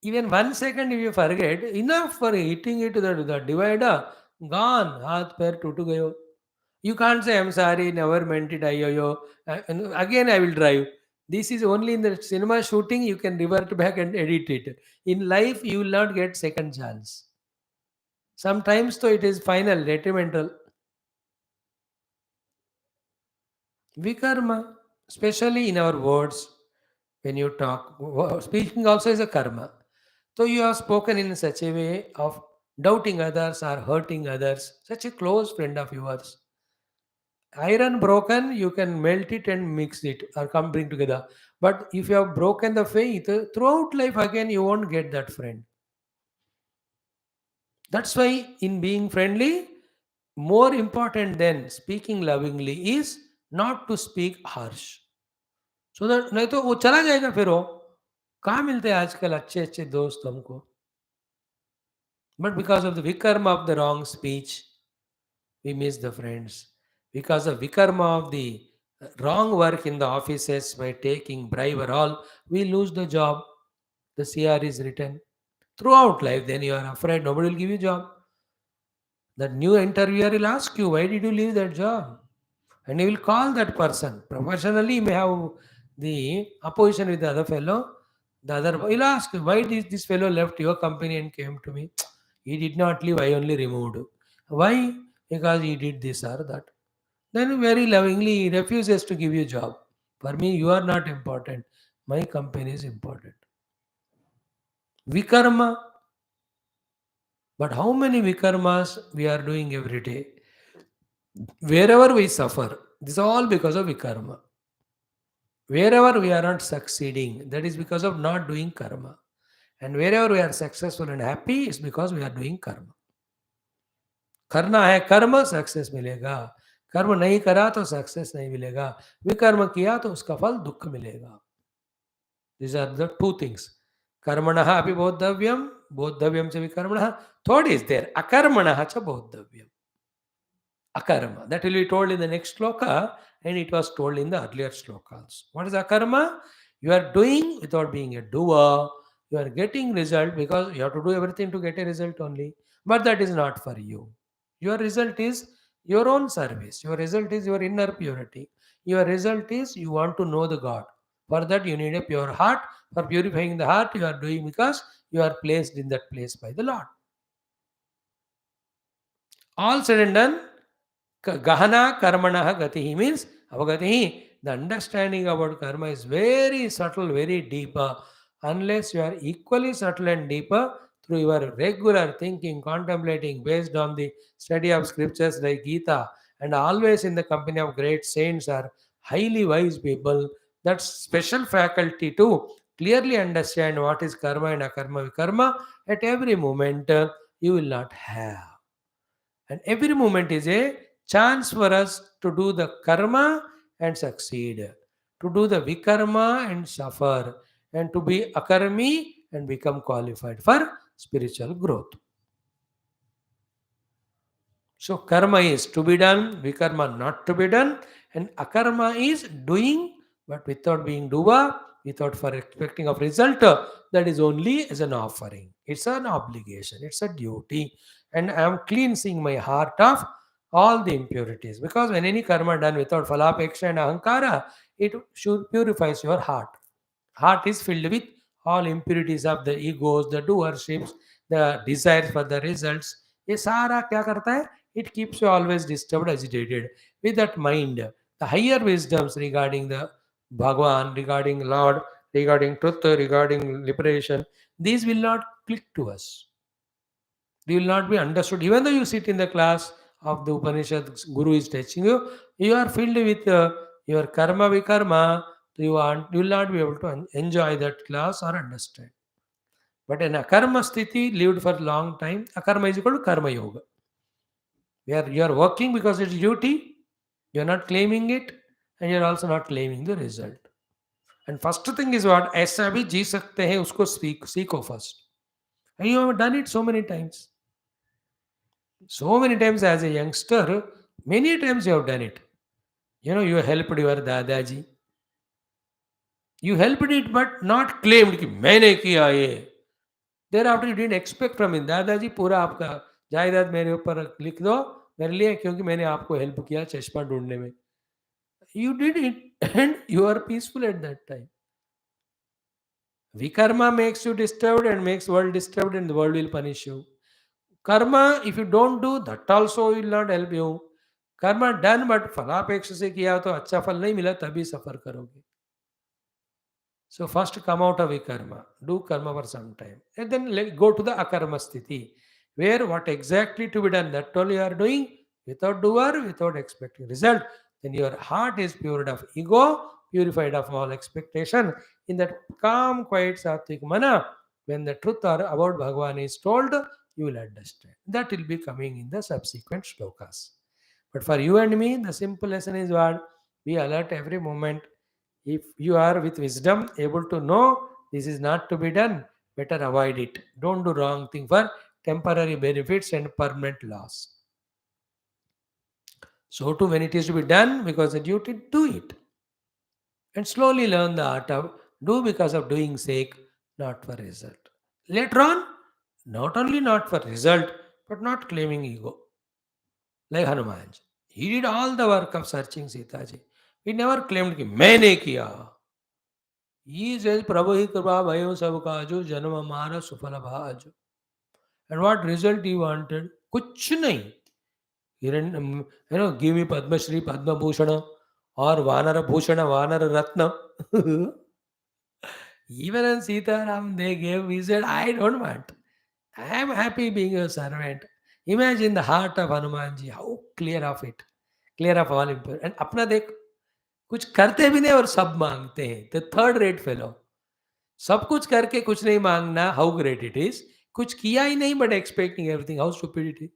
Even 1 second if you forget, enough for hitting it to the divider, gone, हाथ पैर टूट गयो. You can't say, I'm sorry, never meant it, ayo, and again I will drive. This is only in the cinema shooting, you can revert back and edit it. In life, you will not get second chance. Sometimes, though, it is final, detrimental. Vikarma, especially in our words, when you talk, speaking also is a karma. So you have spoken in such a way of doubting others or hurting others, such a close friend of yours. Iron broken, you can melt it and mix it or come bring together. But if you have broken the faith, throughout life again, you won't get that friend. That's why in being friendly, more important than speaking lovingly is not to speak harsh. So that नहीं तो वो चला जाएगा फिर वो. कहाँ मिलते हैं आजकल अच्छे अच्छे दोस्त हमको. But because of the vikarma of the wrong speech, we miss the friends. Because of vikarma of the wrong work in the offices by taking bribe or all, we lose the job. The CR is written. Throughout life, then you are afraid nobody will give you job. That new interviewer will ask you, why did you leave that job? And you will call that person. Professionally, you may have the opposition with the other fellow. The other will ask, why did this fellow left your company and came to me? He did not leave, I only removed. Why? Because he did this or that. Then very lovingly he refuses to give you job. For me, you are not important. My company is important. Vikarma. But how many vikarmas we are doing every day? Wherever we suffer, this is all because of vikarma. Wherever we are not succeeding, that is because of not doing karma. And wherever we are successful and happy, is because we are doing karma. करना है कर्म, success मिलेगा. कर्म नहीं करा तो success नहीं मिलेगा. विकर्म किया तो उसका फल दुख मिलेगा. These are the two things. कर्मणः अपि बोद्धव्यम, बोद्धव्यम च विकर्मणः. Third is there, अकर्मणः च बोद्धव्यम. Akarma. That will be told in the next sloka, and it was told in the earlier slokas. What is akarma? You are doing without being a doer. You are getting result because you have to do everything to get a result only. But that is not for you. Your result is your own service. Your result is your inner purity. Your result is you want to know the God. For that you need a pure heart. For purifying the heart, you are doing because you are placed in that place by the Lord. All said and done, Gahana karmana gatihi means avagatihi. The understanding about karma is very subtle, very deeper. Unless you are equally subtle and deeper through your regular thinking, contemplating based on the study of scriptures like Geetha, and always in the company of great saints or highly wise people, that special faculty to clearly understand what is karma and akarma vikarma at every moment you will not have. And every moment is a chance for us to do the karma and succeed, to do the vikarma and suffer, and to be akarmi and become qualified for spiritual growth. So, karma is to be done, vikarma not to be done, and akarma is doing but without being doer, without for expecting of result. That is only as an offering. It's an obligation, it's a duty, and I am cleansing my heart of all the impurities. Because when any karma done without phalapeksha and ahankara, it should purifies your heart. Heart is filled with all impurities of the egos, the doerships, the desires for the results. ये सारा क्या करता है? It keeps you always disturbed, agitated. With that mind, the higher wisdoms regarding the Bhagwan, regarding Lord, regarding truth, regarding liberation, these will not click to us. They will not be understood. Even though you sit in the class of the Upanishad, Guru is teaching you, you are filled with your karma vikarma, you will not be able to enjoy that class or understand. But in akarma sthiti, lived for a long time, akarma is equal to karma yoga. Where you are working because it's duty, you are not claiming it, and you are also not claiming the result. And first thing is what? ऐसा भी जी सकते हैं उसको सीखो first. And you have done it so many times. So many times as a youngster, many times you have done it. You helped your Dadaji. You helped it, but not claimed कि मैंने किया ये. Thereafter you didn't expect from him. दादाजी पूरा आपका जायदाद मेरे ऊपर लिख दो मेरे लिए क्योंकि मैंने आपको हेल्प किया चश्मा ढूंढने में. You did it and you are peaceful at that time. Vikarma makes you disturbed and makes world disturbed and the world will punish you. Karma, if you don't do, that also will not help you. Karma done but फलापेक्ष से किया तो अच्छा फल नहीं मिला तभी सफर करोगे. So first come out of a karma, do karma for some time, and then go to the akarma sthiti, where what exactly to be done that only you are doing without doer, without expecting result. Then your heart is purified of ego, purified of all expectation. In that calm, quiet, sattvic mana, when the truth or about Bhagavan is told, you will understand. That will be coming in the subsequent shlokas. But for you and me, the simple lesson is what? Be alert every moment. If you are with wisdom able to know this is not to be done, better avoid it. Don't do wrong thing for temporary benefits and permanent loss. So too when it is to be done because the duty, do it. And slowly learn the art of do because of doing sake, not for result. Later on, not only not for result, but not claiming ego. Like Hanuman. He did all the work of searching Sita ji. He never claimed कि मैंने किया. He says, Prabhu hi kripa bhayo sab kajo janma mara sufala bhajo. And what result he wanted? कुछ नहीं. Give me Padma Shri, Padma Bhushana or Vanara Bhushana, Vanara Ratna. Even in Sita Ram, they gave, he said, I don't want. I am happy being a servant. Imagine the heart of Hanumanji, how clear of it. Clear of all impure. And अपना देख कुछ करते भी नहीं और सब मांगते हैं. The third rate fellow. सब कुछ करके कुछ नहीं मांगना, हाउ ग्रेट इट इज. कुछ किया ही नहीं but expecting everything, how stupid it is.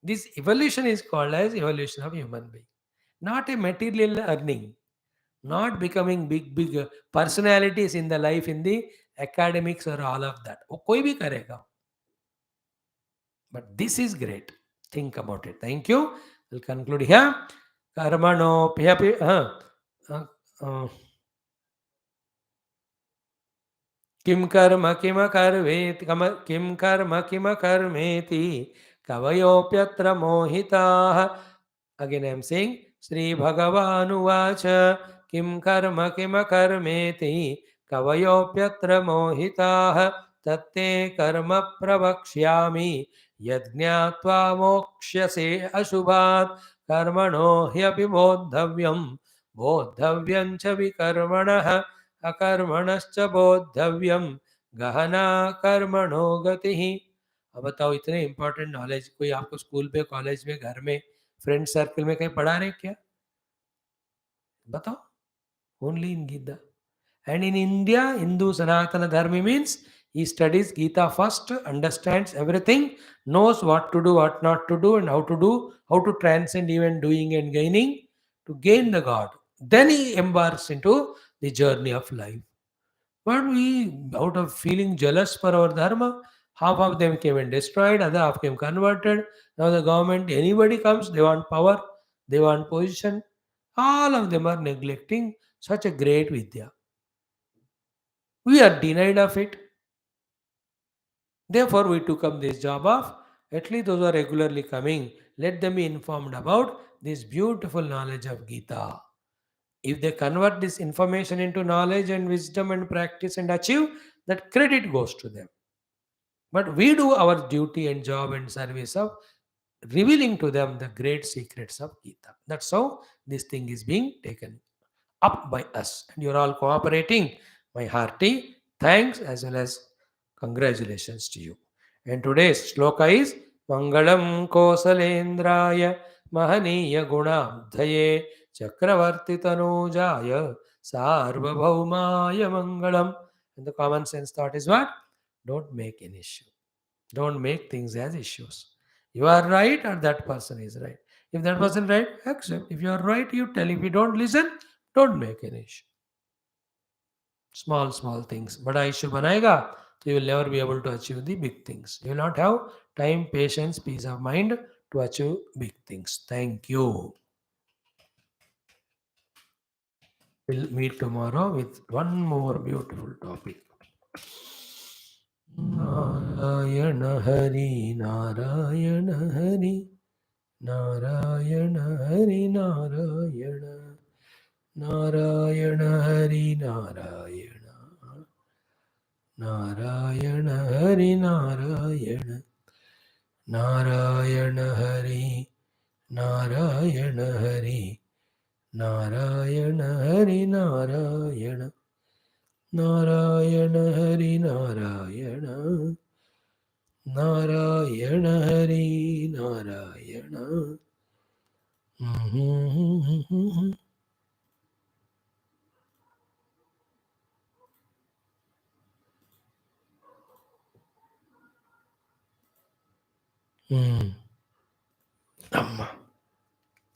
This evolution is called as evolution of human being, not a material earning, not becoming big personalities in the life in the academics or all of that. वो कोई भी करेगा, but this is great. Think about it. Thank you. We'll conclude here. कर्मणो प्यपि किं कर्म किमकर्वेति किं कर्म किमकर्मेति कवयोऽप्यत्र मोहिताः. Again I am saying Sri Bhagavanuvach किं कर्म किमकर्मेति कवयोऽप्यत्र मोहिताः तत्ते कर्म प्रवक्ष्यामि यज्ञात्वा मोक्ष्यसे अशुभात्. कर्मणो ह्यपि बोद्धव्यं बोद्धव्यं च विकर्मणः अकर्मणश्च बोद्धव्यम गहना कर्मणो गति. अब बताओ इतने इंपॉर्टेंट नॉलेज कोई आपको स्कूल पे कॉलेज में घर में फ्रेंड सर्कल में कहीं पढ़ा रहे क्या? बताओ. Only in Gita. And in India, Hindu Sanatana Dharma means he studies Gita first, understands everything, knows what to do, what not to do, and do, how to transcend even doing and gaining to gain the God. Then he embarks into the journey of life. But we, out of feeling jealous for our dharma, half of them came and destroyed, other half came converted. Now the government, anybody comes, they want power, they want position. All of them are neglecting such a great vidya. We are denied of it. Therefore, we took up this job of at least those who are regularly coming, let them be informed about this beautiful knowledge of Gita. If they convert this information into knowledge and wisdom and practice and achieve, that credit goes to them. But we do our duty and job and service of revealing to them the great secrets of Gita. That's how this thing is being taken up by us. And you're all cooperating. My hearty thanks as well as congratulations to you. And today's shloka is Mangalam Kosalendraya Mahaniya Gunabdhaye Chakravarti Tanujaya Sarvabhaumaya Mangalam. And the common sense thought is what? Don't make an issue. Don't make things as issues. You are right or that person is right. If that person right, accept. If you are right, you tell. If you don't listen, don't make an issue. Small things. बड़ा issue बनाएगा So you will never be able to achieve the big things. You will not have time, patience, peace of mind to achieve big things. Thank you. We'll meet tomorrow with one more beautiful topic. Narayana Hari, Narayana Hari, Narayana Hari, Narayana, Narayana Hari, Narayana, Narayana Hari, Narayana, Narayana Hari, Narayana Hari, Narayana Hari, Narayana, Narayana Hari, Narayana, Narayana Hari, Narayana. Mm-hmm.